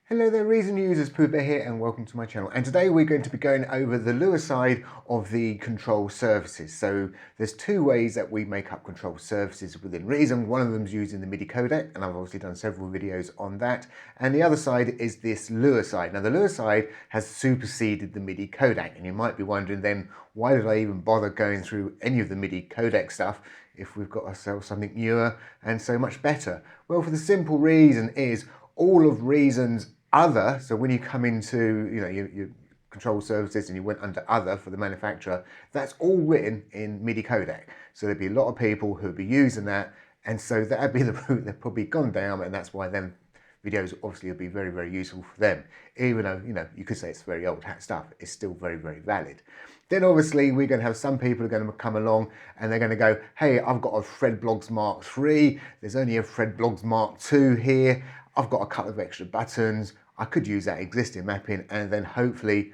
Hello there reason users, PoohBear here and welcome to my channel, and today we're going to be going over the LUA side of the control surfaces. So there's two ways that we make up control surfaces within Reason. One of them is using the MIDI codec, and I've obviously done several videos on that, and the other side is this LUA side. Now the LUA side has superseded the MIDI codec, and you might be wondering then, why did I even bother going through any of the MIDI codec stuff if we've got ourselves something newer and so much better? Well, for the simple reason is all of Reason's other, so when you come into your control surfaces and you went under other for the manufacturer, that's all written in MIDI codec. So there'd be a lot of people who'd be using that, and so that'd be the route they've probably gone down, and that's why them videos obviously would be very, very useful for them. Even though, you could say it's very old hat stuff, it's still very, very valid. Then obviously we're going to have some people who are going to come along and they're going to go, hey, I've got a Threadblocks Mark III, there's only a Threadblocks Mark II here, I've got a couple of extra buttons, I could use that existing mapping, and then hopefully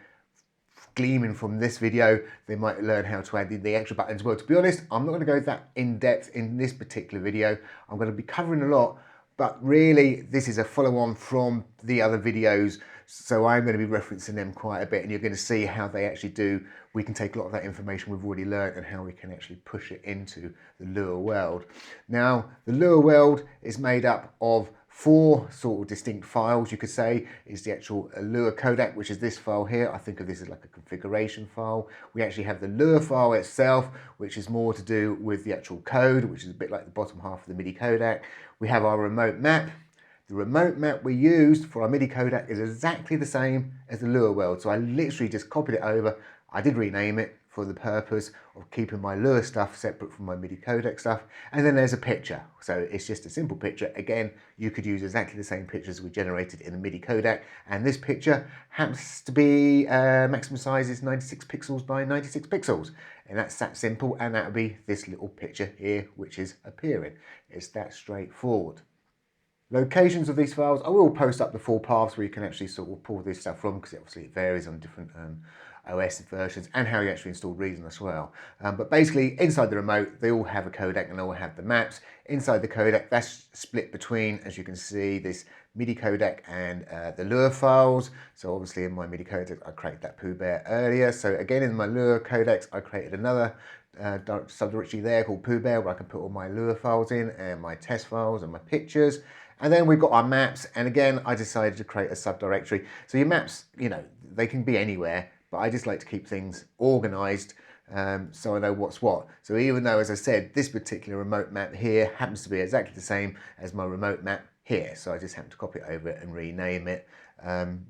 gleaming from this video, they might learn how to add the extra buttons. Well, to be honest, I'm not going to go that in depth in this particular video. I'm going to be covering a lot, but really this is a follow-on from the other videos, so I'm going to be referencing them quite a bit, and you're going to see how they actually do. We can take a lot of that information we've already learned and how we can actually push it into the LUA world. Now, the LUA world is made up of four sort of distinct files, you could say. Is the actual LUACodec, which is this file here. I think of this as like a configuration file. We actually have the LUA file itself, which is more to do with the actual code, which is a bit like the bottom half of the MIDI codec. We have our remote map. The remote map we used for our MIDI codec is exactly the same as the LUA world. So I literally just copied it over. I did rename it for the purpose of keeping my LUA stuff separate from my MIDI codec stuff. And then there's a picture. So it's just a simple picture. Again, you could use exactly the same pictures we generated in the MIDI codec. And this picture happens to be maximum size is 96 pixels by 96 pixels. And that's that simple. And that would be this little picture here, which is appearing. It's that straightforward. Locations of these files, I will post up the full paths where you can actually sort of pull this stuff from, because obviously it varies on different OS versions and how you actually install Reason as well. But basically inside the remote, they all have a codec and they all have the maps. Inside the codec, that's split between, as you can see, this MIDI codec and the LUA files. So obviously in my MIDI codec, I created that PoohBear earlier. So again, in my LUA codecs, I created another subdirectory there called PoohBear, where I can put all my LUA files in and my test files and my pictures. And then we've got our maps, and again I decided to create a subdirectory. So your maps, they can be anywhere, but I just like to keep things organized so I know what's what. So even though, as I said, this particular remote map here happens to be exactly the same as my remote map here, so I just happen to copy it over and rename it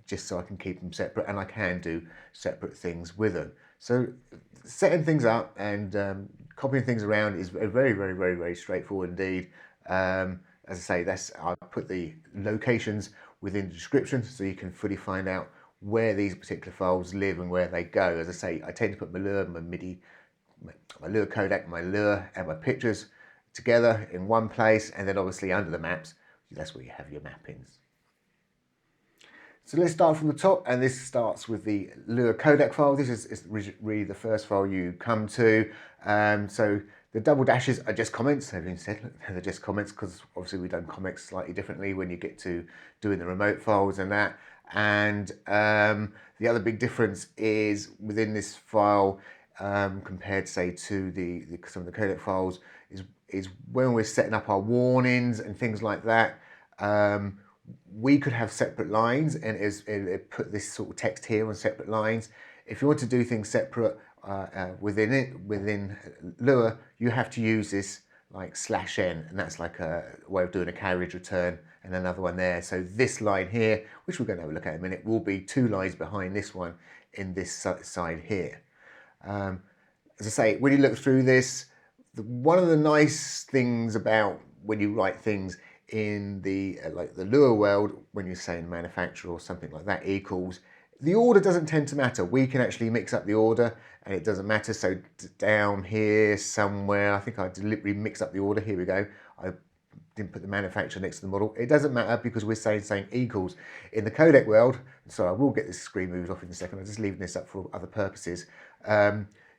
just so I can keep them separate, and I can do separate things with them. So setting things up and copying things around is very, very, very, very straightforward indeed. As I say, I put the locations within the description so you can fully find out where these particular files live and where they go. As I say, I tend to put my LUA, my MIDI, my LUA codec, my LUA and my pictures together in one place, and then obviously under the maps, that's where you have your mappings. So let's start from the top, and this starts with the LUACodec file. This is really the first file you come to. So the double dashes are just comments. They've been said, look, they're just comments, because obviously we've done comments slightly differently when you get to doing the remote files and that. And the other big difference is within this file, compared, say, to some of the codec files, is when we're setting up our warnings and things like that. We could have separate lines, and it put this sort of text here on separate lines. If you want to do things separate within LUA, you have to use this like /n, and that's like a way of doing a carriage return, and another one there. So this line here, which we're going to have a look at in a minute, will be two lines behind this one in this side here. As I say, when you look through this, one of the nice things about when you write things in the like the LUA world, when you're saying manufacturer or something like that equals, the order doesn't tend to matter. We can actually mix up the order and it doesn't matter. So down here somewhere, I think I deliberately mixed up the order. Here we go. I didn't put the manufacturer next to the model. It doesn't matter because we're saying equals. In the codec world, so I will get this screen moved off in a second. I'm just leaving this up for other purposes.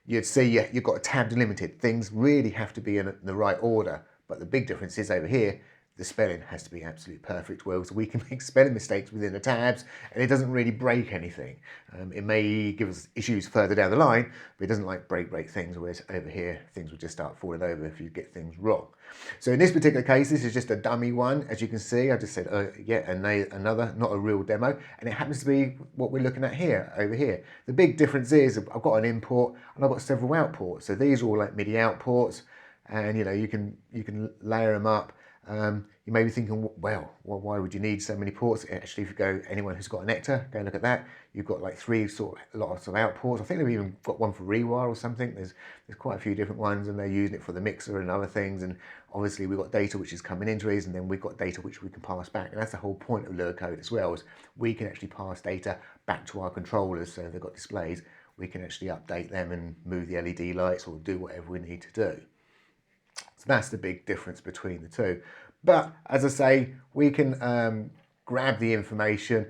You'd see you've got a tab delimited. Things really have to be in the right order. But the big difference is over here, the spelling has to be absolutely perfect. Well, so we can make spelling mistakes within the tabs and it doesn't really break anything. It may give us issues further down the line, but it doesn't like break things, whereas over here things will just start falling over if you get things wrong. So in this particular case, this is just a dummy one. As you can see, I just said, yeah, another, not a real demo. And it happens to be what we're looking at here, over here. The big difference is I've got an import and I've got several outports. So these are all like MIDI outports, and you can layer them up. You may be thinking, well, why would you need so many ports? Actually, if you go, anyone who's got a Nectar, go look at that. You've got like three lots of outports. I think they've even got one for rewire or something. There's quite a few different ones, and they're using it for the mixer and other things. And obviously, we've got data which is coming into these, and then we've got data which we can pass back. And that's the whole point of LUA code as well, is we can actually pass data back to our controllers. So if they've got displays, we can actually update them and move the LED lights or do whatever we need to do. So that's the big difference between the two. But as I say, we can grab the information.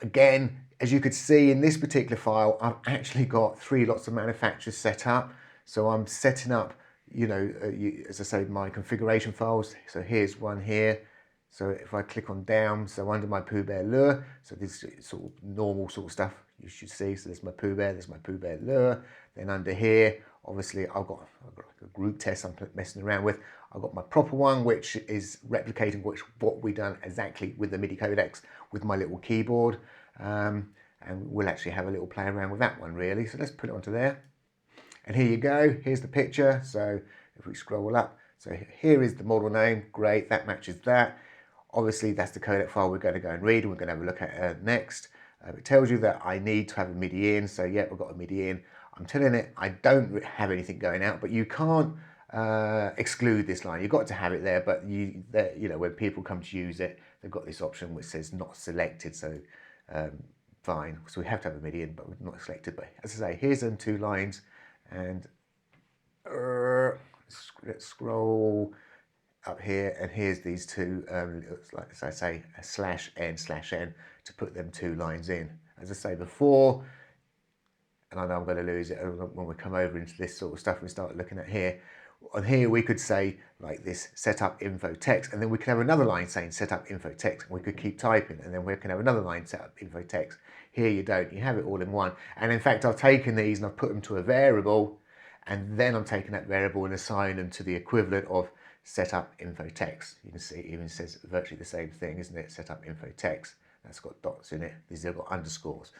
Again, as you could see in this particular file, I've actually got 3 lots of manufacturers set up. So I'm setting up, as I say, my configuration files. So here's one here. So if I click on down, so under my PoohBear LUA, so this is sort of normal sort of stuff you should see. So there's my PoohBear, there's my PoohBear LUA. Then under here, obviously I've got a group test I'm messing around with. I've got my proper one, which is replicating what we've done exactly with the MIDI codecs with my little keyboard. And we'll actually have a little play around with that one really. So let's put it onto there. And here you go, here's the picture. So if we scroll up, so here is the model name, great, that matches that. Obviously that's the codec file we're going to go and read and we're going to have a look at next. It tells you that I need to have a MIDI in, so yeah, we've got a MIDI in. I'm telling it I don't have anything going out, but you can't exclude this line. You've got to have it there, but when people come to use it, they've got this option which says not selected, so fine. So we have to have a MIDI in, but we're not selected. But as I say, here's them 2 lines, and let's scroll up here, and here's these 2, like as I say, a /n/n to put them 2 lines in. As I say before, and I know I'm going to lose it when we come over into this sort of stuff and start looking at here. On here we could say like this setup info text, and then we can have another line saying setup info text, and we could keep typing, and then we can have another line setup info text. Here you don't, you have it all in one. And in fact I've taken these and I've put them to a variable, and then I'm taking that variable and assigning them to the equivalent of setup info text. You can see it even says virtually the same thing, isn't it? Setup info text. That's got dots in it. These have got underscores.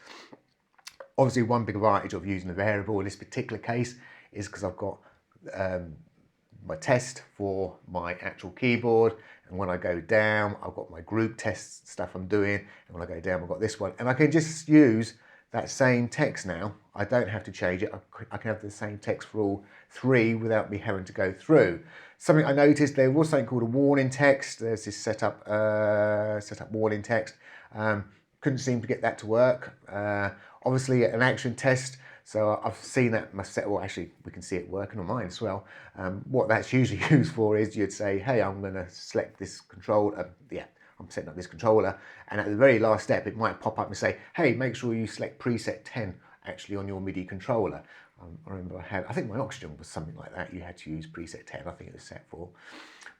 Obviously, one big advantage of using a variable in this particular case is because I've got my test for my actual keyboard, and when I go down, I've got my group test stuff I'm doing, and when I go down, I've got this one, and I can just use that same text now. I don't have to change it. I can have the same text for all 3 without me having to go through. Something I noticed, there was something called a warning text. There's this setup warning text. Couldn't seem to get that to work. Obviously an action test, so I've seen that myself. Well, actually we can see it working on mine as well. What that's usually used for is you'd say, hey, I'm going to select this controller. I'm setting up this controller, and at the very last step it might pop up and say, hey, make sure you select preset 10 actually on your MIDI controller. I remember I think my Oxygen was something like that. You had to use preset 10, I think it was set for.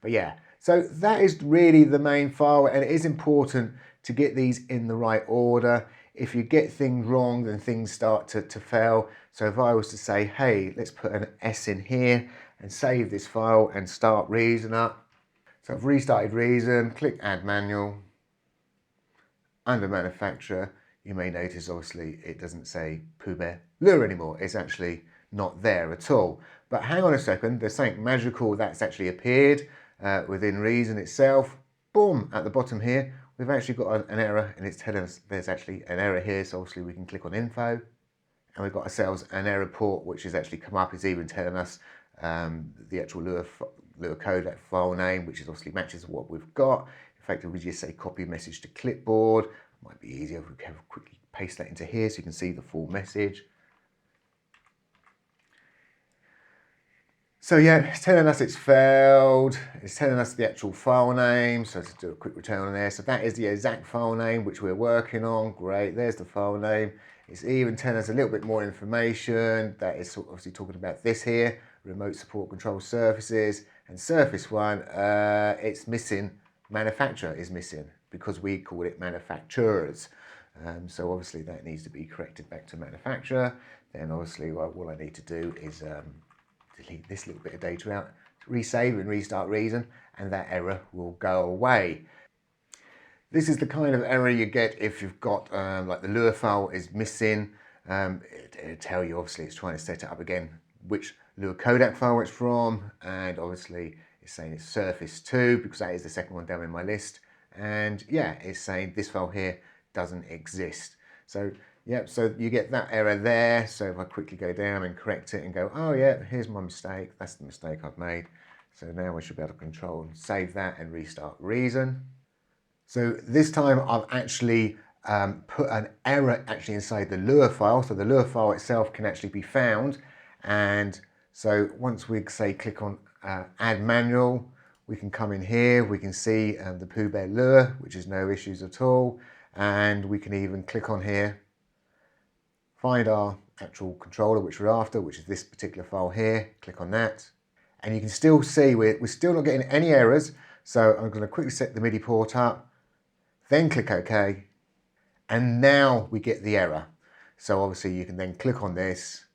But yeah, so that is really the main file, and it is important to get these in the right order. If you get things wrong, then things start to fail. So if I was to say, hey, let's put an S in here and save this file and start Reason up. So I've restarted Reason, click Add Manual. Under Manufacturer, you may notice obviously it doesn't say PoohBear LUA anymore. It's actually not there at all. But hang on a second, there's something magical that's actually appeared within Reason itself. Boom, at the bottom here, we've actually got an error, and it's telling us there's actually an error here. So obviously we can click on Info, and we've got ourselves an error report, which has actually come up. It's even telling us the actual LUACodec file name, which is obviously matches what we've got. In fact, if we just say copy message to clipboard, it might be easier if we can quickly paste that into here so you can see the full message. So yeah, it's telling us it's failed. It's telling us the actual file name. So to do a quick return on there. So that is the exact file name which we're working on. Great, there's the file name. It's even telling us a little bit more information. That is obviously talking about this here, remote support control surfaces. And surface 1, it's missing, manufacturer is missing because we call it manufacturers. So obviously that needs to be corrected back to manufacturer. Then obviously all I need to do is delete this little bit of data out, resave and restart reason, and that error will go away. This is the kind of error you get if you've got like the LUA file is missing. It'll tell you obviously it's trying to set it up again, which LUACodec file it's from, and obviously it's saying it's surface 2 because that is the second one down in my list. And yeah, it's saying this file here doesn't exist. So yep, so you get that error there. So if I quickly go down and correct it and go, oh yeah, here's my mistake, that's the mistake I've made. So now we should be able to control and save that and restart reason. So this time I've actually put an error actually inside the LUA file. So the LUA file itself can actually be found. And so once we say click on add manual, we can come in here, we can see the PoohBear LUA, which is no issues at all. And we can even click on here, find our actual controller, which we're after, which is this particular file here. Click on that. And you can still see we're still not getting any errors. So I'm going to quickly set the MIDI port up, then click OK. And now we get the error. So obviously you can then click on this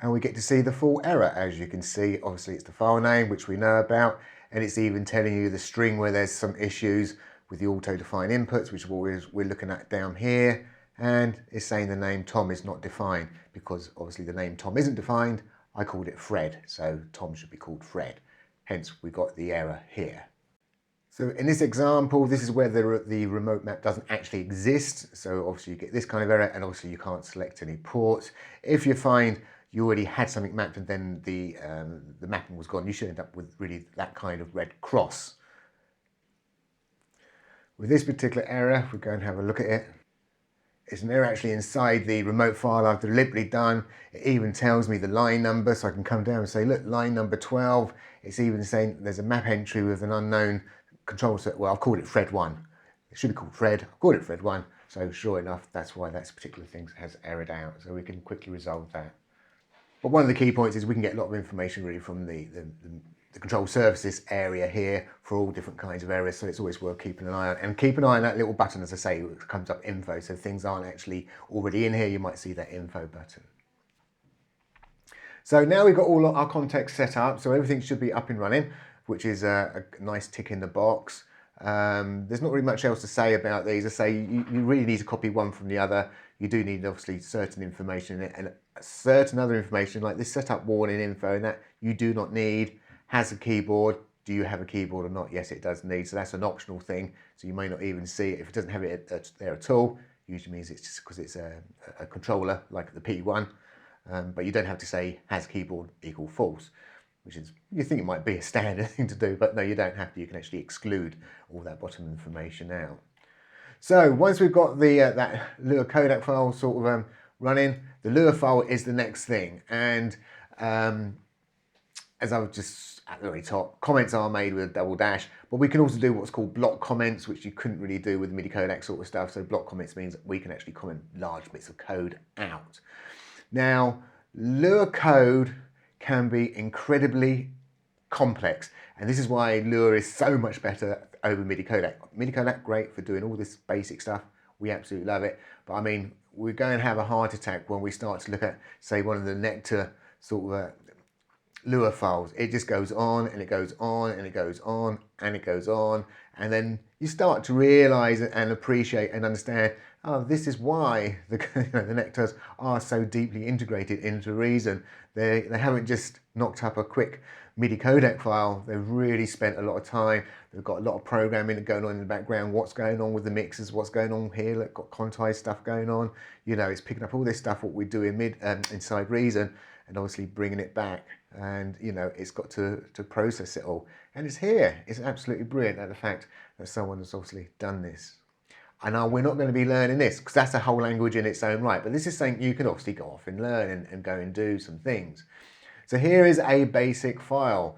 and we get to see the full error. As you can see, obviously it's the file name, which we know about, and it's even telling you the string where there's some issues with the auto-define inputs, which we're looking at down here, and it's saying the name Tom is not defined because obviously the name Tom isn't defined. I called it Fred, so Tom should be called Fred. Hence, we got the error here. So in this example, this is where the remote map doesn't actually exist. So obviously you get this kind of error, and obviously you can't select any ports. If you find you already had something mapped and then the mapping was gone, you should end up with really that kind of red cross. With this particular error, if we go and have a look at it, it's an error actually inside the remote file I've deliberately done. It even tells me the line number, so I can come down and say, look, line number 12. It's even saying there's a map entry with an unknown control set. Well, I've called it Fred1. It should be called Fred. I've called it Fred1. So sure enough, that's why that particular thing has errored out. So we can quickly resolve that. But one of the key points is we can get a lot of information really from the control surfaces area here for all different kinds of errors. So it's always worth keeping an eye on. And keep an eye on that little button, as I say, it comes up info. So if things aren't actually already in here, you might see that info button. So now we've got all our context set up. So everything should be up and running, which is a nice tick in the box. There's not really much else to say about these. I say you really need to copy one from the other. You do need obviously certain information and certain other information like this setup warning info and that you do not need. Has a keyboard. Do you have a keyboard or not? Yes, it does need. So that's an optional thing. So you may not even see it. If it doesn't have it there at all, usually means it's just because it's a controller like the P1. But you don't have to say has keyboard equal false, which is, you think it might be a standard thing to do, but no, you don't have to. You can actually exclude all that bottom information out. So once we've got the that LUACodec file sort of running, the LUA file is the next thing. And as I've just at the very top, comments are made with a double dash, but we can also do what's called block comments, which you couldn't really do with MidiCodec sort of stuff. So block comments means that we can actually comment large bits of code out. Now, LUA code can be incredibly complex, and this is why LUA is so much better over MidiCodec. MidiCodec, great for doing all this basic stuff. We absolutely love it. But I mean, we're going to have a heart attack when we start to look at, say, one of the Nectar sort of LUA files. It just goes on and it goes on and it goes on and it goes on, and then you start to realize and appreciate and understand, oh, this is why the Nectars are so deeply integrated into Reason. They haven't just knocked up a quick MidiCodec file. They've really spent a lot of time. They've got a lot of programming going on in the background. What's going on with the mixers? What's going on here? They've got quantized stuff going on. You know, it's picking up all this stuff what we do in inside Reason, and obviously bringing it back. And you know, it's got to process it all. And it's here. It's absolutely brilliant at the fact that someone has obviously done this. I know we're not going to be learning this because that's a whole language in its own right, but this is something you can obviously go off and learn and go and do some things. So here is a basic file.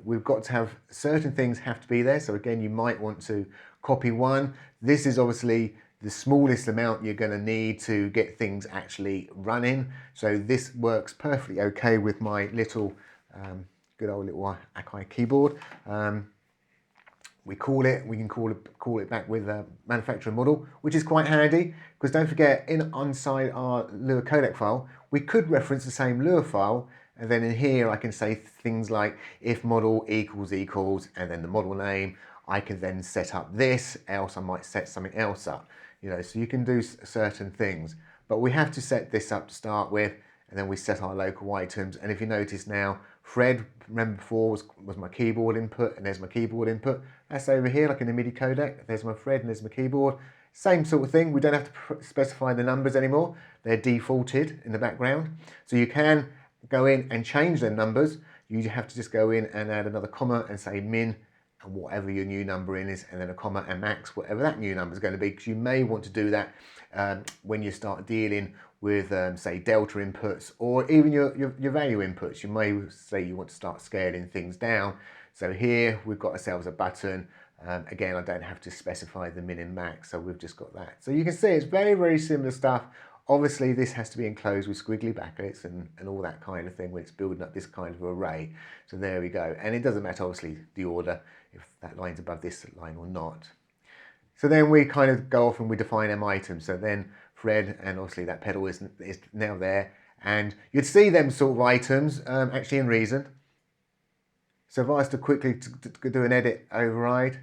We've got to have certain things have to be there. So again, you might want to copy one. This is obviously the smallest amount you're going to need to get things actually running. So this works perfectly okay with my little good old little Akai keyboard. We can call it back with a manufacturer model, which is quite handy, because don't forget, inside our LUACodec file, we could reference the same LUA file, and then in here I can say things like if model equals, and then the model name. I can then set up this, else I might set something else up. You know, so you can do certain things, but we have to set this up to start with, and then we set our local items. And if you notice now, Fred, remember before, was my keyboard input, and there's my keyboard input. That's over here, like in the MIDI codec. There's my Fred and there's my keyboard. Same sort of thing. We don't have to specify the numbers anymore. They're defaulted in the background. So you can go in and change their numbers. You have to just go in and add another comma and say min, and whatever your new number in is, and then a comma, and max, whatever that new number is going to be, because you may want to do that when you start dealing with, say, delta inputs, or even your value inputs. You may say you want to start scaling things down. So here we've got ourselves a button. Again, I don't have to specify the min and max, so we've just got that. So you can see it's very, very similar stuff. Obviously, this has to be enclosed with squiggly brackets and all that kind of thing when it's building up this kind of array. So there we go. And it doesn't matter, obviously, the order, if that line's above this line or not. So then we kind of go off and we define M items. So then Fred, and obviously that pedal is now there. And you'd see them sort of items actually in Reason. So if I was to quickly do an edit override,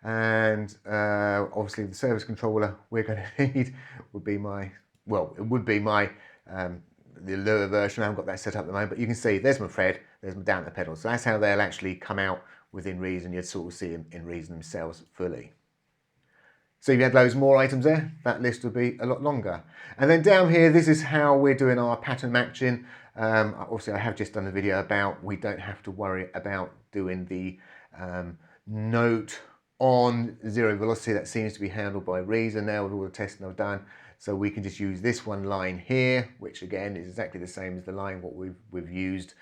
and obviously the service controller we're going to need would be my, well, it would be my the LUA version. I haven't got that set up at the moment, but you can see there's my Fred, there's my down the pedal. So that's how they'll actually come out within Reason. You'd sort of see them in Reason themselves fully. So if you had loads more items there, that list would be a lot longer. And then down here, this is how we're doing our pattern matching. Obviously, I have just done a video about we don't have to worry about doing the note on zero velocity. That seems to be handled by Reason now with all the testing I've done. So we can just use this one line here, which again is exactly the same as the line what we've used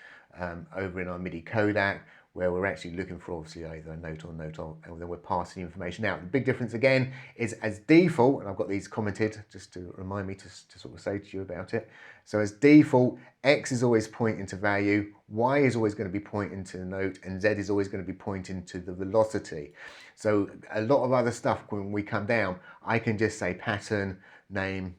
over in our MidiCodec, where we're actually looking for obviously either a note on, and then we're passing information out. The big difference again is as default, and I've got these commented just to remind me to sort of say to you about it. So as default, X is always pointing to value, Y is always going to be pointing to the note, and Z is always going to be pointing to the velocity. So a lot of other stuff, when we come down, I can just say pattern, name,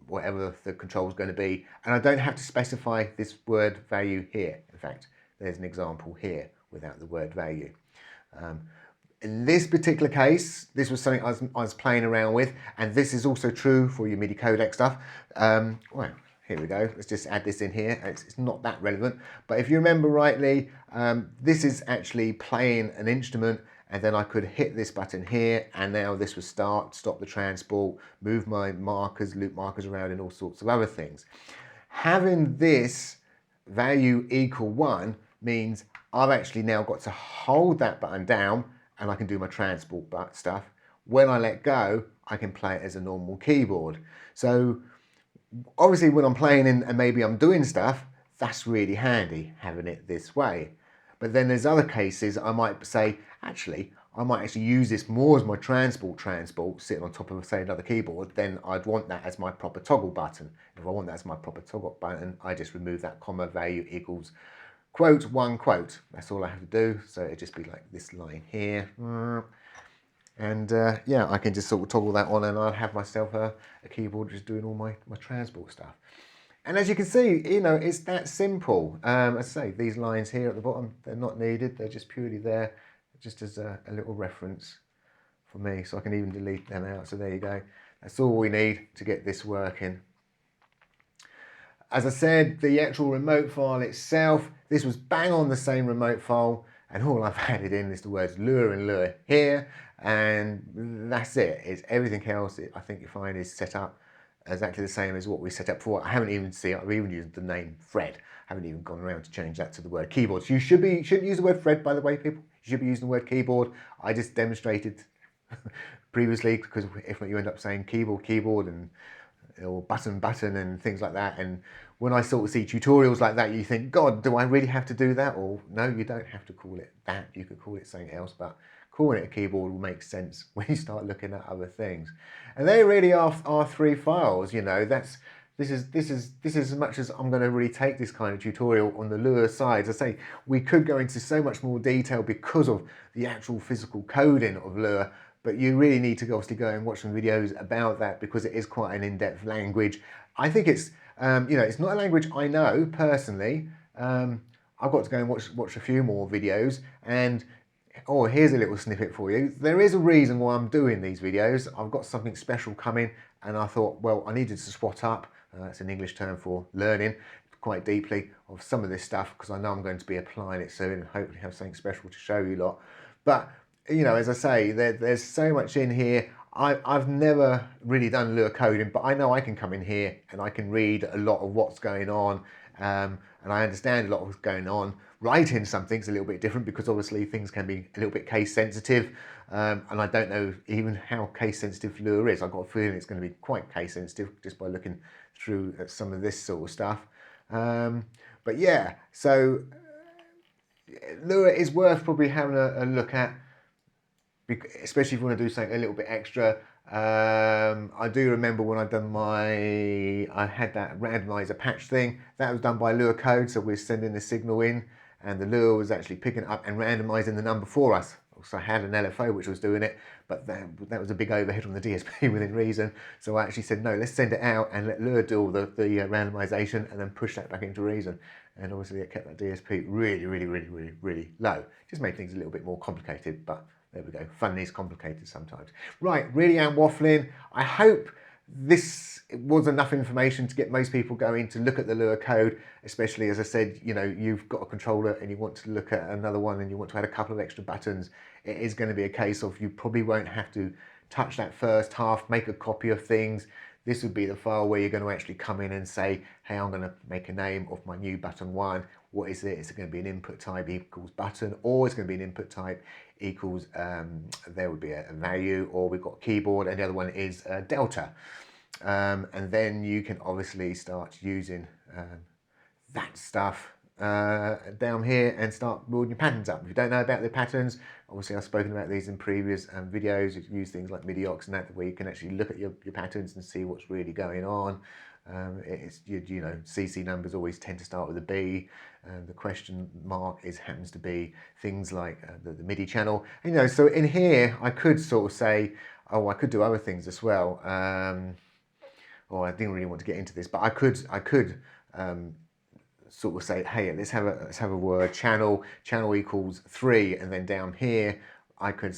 whatever the control is going to be, and I don't have to specify this word value here. In fact, there's an example here without the word value. In this particular case, this was something I was playing around with, and this is also true for your MidiCodec stuff. Well, here we go. Let's just add this in here. It's not that relevant, but if you remember rightly, this is actually playing an instrument, and then I could hit this button here, and now this would stop the transport, move my markers, loop markers around, and all sorts of other things. Having this value equal 1 means I've actually now got to hold that button down, and I can do my transport stuff. When I let go, I can play it as a normal keyboard. So obviously when I'm playing and maybe I'm doing stuff, that's really handy having it this way. But then there's other cases I might say, actually, I might actually use this more as my transport sitting on top of, say, another keyboard. Then I'd want that as my proper toggle button. If I want that as my proper toggle button, I just remove that comma, value equals quote, 1 quote. That's all I have to do. So it'd just be like this line here. And yeah, I can just sort of toggle that on, and I'll have myself a keyboard just doing all my transport stuff. And as you can see, you know, it's that simple. As I say, these lines here at the bottom, they're not needed. They're just purely there just as a little reference for me. So I can even delete them out. So there you go. That's all we need to get this working. As I said, the actual remote file itself, this was bang on the same remote file, and all I've added in is the words LUA and LUA here, and that's it. It's everything else, I think you find, is set up exactly the same as what we set up before. I haven't even seen, I've even used the name Fred. I haven't even gone around to change that to the word keyboard. So you shouldn't use the word Fred, by the way, people. You should be using the word keyboard. I just demonstrated previously, because if not, you end up saying keyboard, and or button and things like that. And when I sort of see tutorials like that, you think, God, do I really have to do that? Or no, you don't have to call it that. You could call it something else, but calling it a keyboard will make sense when you start looking at other things. And they really are 3 files, you know. That's this is as much as I'm going to really take this kind of tutorial on the Lua side. As I say, we could go into so much more detail because of the actual physical coding of Lua, but you really need to obviously go and watch some videos about that because it is quite an in-depth language. I think it's it's not a language I know personally. I've got to go and watch a few more videos, and oh, here's a little snippet for you. There is a reason why I'm doing these videos. I've got something special coming, and I thought, well, I needed to swat up. That's an English term for learning quite deeply of some of this stuff because I know I'm going to be applying it soon and hopefully have something special to show you lot. But as I say, there's so much in here. I've never really done Lua coding, but I know I can come in here and I can read a lot of what's going on, and I understand a lot of what's going on. Writing something's a little bit different because obviously things can be a little bit case sensitive, and I don't know even how case sensitive Lua is. I've got a feeling it's going to be quite case sensitive just by looking through at some of this sort of stuff. But yeah, so Lua is worth probably having a look at, especially if you want to do something a little bit extra. I do remember when I had that randomizer patch thing. That was done by Lua code, so we're sending the signal in, and the Lua was actually picking it up and randomizing the number for us. So I had an LFO which was doing it, but that was a big overhead on the DSP within reason. So I actually said, no, let's send it out and let Lua do all the randomization and then push that back into reason. And obviously it kept that DSP really low. Just made things a little bit more complicated, but there we go. Fun is complicated sometimes. Right, really am waffling. I hope this was enough information to get most people going to look at the Lua code, especially as I said, you've got a controller and you want to look at another one and you want to add a couple of extra buttons. It is going to be a case of you probably won't have to touch that first half, make a copy of things. This would be the file where you're going to actually come in and say, hey, I'm going to make a name of my new button 1. What is it? Is it going to be an input type equals button, or it's going to be an input type equals, there would be a value, or we've got keyboard, and the other one is delta. And then you can obviously start using that stuff down here and start building your patterns up. If you don't know about the patterns, obviously I've spoken about these in previous videos. You can use things like Midi-OX and that, where you can actually look at your patterns and see what's really going on. It's CC numbers always tend to start with a B. The question mark happens to be things like the MIDI channel. And, so in here I could sort of say, oh, I could do other things as well. Or I didn't really want to get into this, but I could sort of say, hey, let's have a word channel equals 3, and then down here I could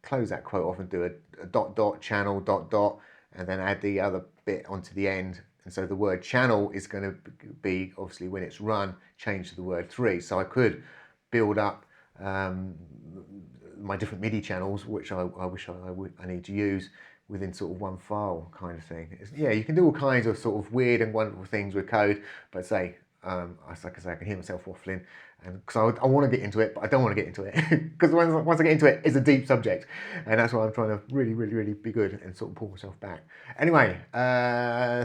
close that quote off and do a dot channel dot, and then add the other bit onto the end. And so the word channel is going to be, obviously when it's run, change to the word 3. So I could build up my different MIDI channels, which I wish I need to use within sort of one file kind of thing. Yeah, you can do all kinds of sort of weird and wonderful things with code, but say, like I say, I can hear myself waffling, and because I want to get into it, but I don't want to get into it because once I get into it, it's a deep subject, and that's why I'm trying to really be good and sort of pull myself back. Anyway,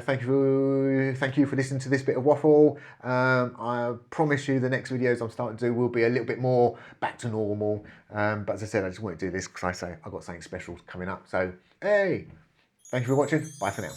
thank you for listening to this bit of waffle. I promise you the next videos I'm starting to do will be a little bit more back to normal, but as I said, I just want to do this because I've got something special coming up. So hey, thank you for watching. Bye for now.